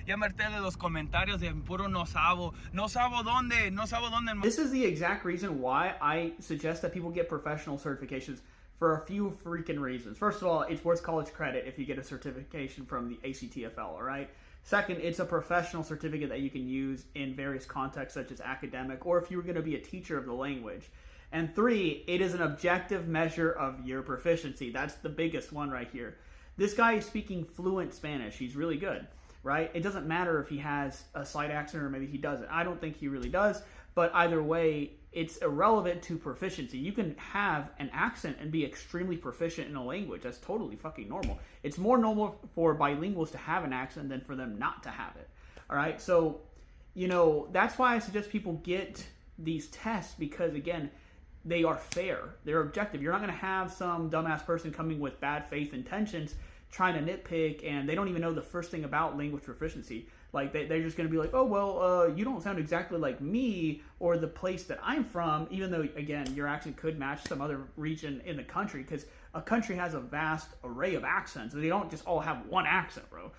Ya me harté de los comentarios de puro no sabo. No sabo dónde, no sabo dónde. This is the exact reason why I suggest that people get professional certifications for a few freaking reasons. First of all, it's worth college credit if you get a certification from the ACTFL, all right? Second, it's a professional certificate that you can use in various contexts such as academic or if you were going to be a teacher of the language. And three, it is an objective measure of your proficiency. That's the biggest one right here. This guy is speaking fluent Spanish. He's really good, right? It doesn't matter if he has a slight accent or maybe he doesn't. I don't think he really does, but either way, it's irrelevant to proficiency. You can have an accent and be extremely proficient in a language. That's totally fucking normal. It's more normal for bilinguals to have an accent than for them not to have it. All right? So, that's why I suggest people get these tests because, again, they are fair. They're objective. You're not going to have some dumbass person coming with bad faith intentions trying to nitpick and they don't even know the first thing about language proficiency. Like, they're just going to be like, oh, well, you don't sound exactly like me or the place that I'm from, even though, again, your accent could match some other region in the country because a country has a vast array of accents. They don't just all have one accent, bro.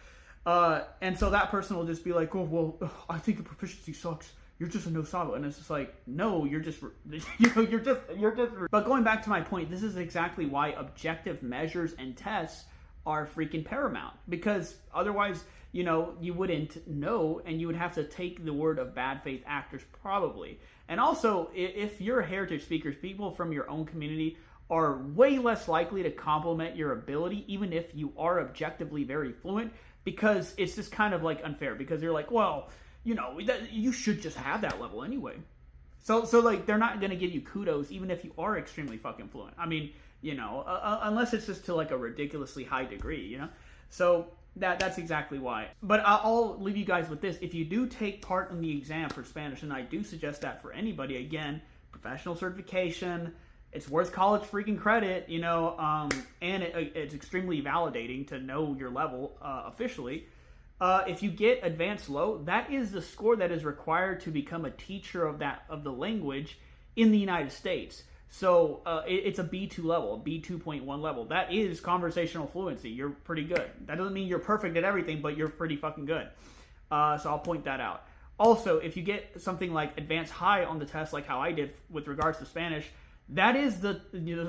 And so that person will just be like, oh, well, I think your proficiency sucks. You're just a no sabo. And it's just like, no, you're just. But going back to my point, this is exactly why objective measures and tests are freaking paramount because otherwise, you wouldn't know and you would have to take the word of bad faith actors probably. And also, if you're heritage speakers, people from your own community are way less likely to compliment your ability, even if you are objectively very fluent, because it's just kind of like unfair because you're like, well, you should just have that level anyway. So like they're not going to give you kudos even if you are extremely fucking fluent. I mean, unless it's just to like a ridiculously high degree, So that's exactly why. But I'll leave you guys with this. If you do take part in the exam for Spanish, and I do suggest that for anybody, again, professional certification, it's worth college freaking credit, and it's extremely validating to know your level officially. If you get advanced low, that is the score that is required to become a teacher of the language in the United States. So it's a B2 level, a B2.1 level. That is conversational fluency. You're pretty good. That doesn't mean you're perfect at everything, but you're pretty fucking good. So I'll point that out. Also, if you get something like advanced high on the test, like how I did with regards to Spanish, that is the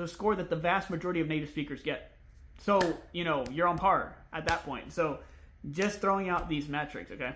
score that the vast majority of native speakers get. So, you're on par at that point. So just throwing out these metrics, okay?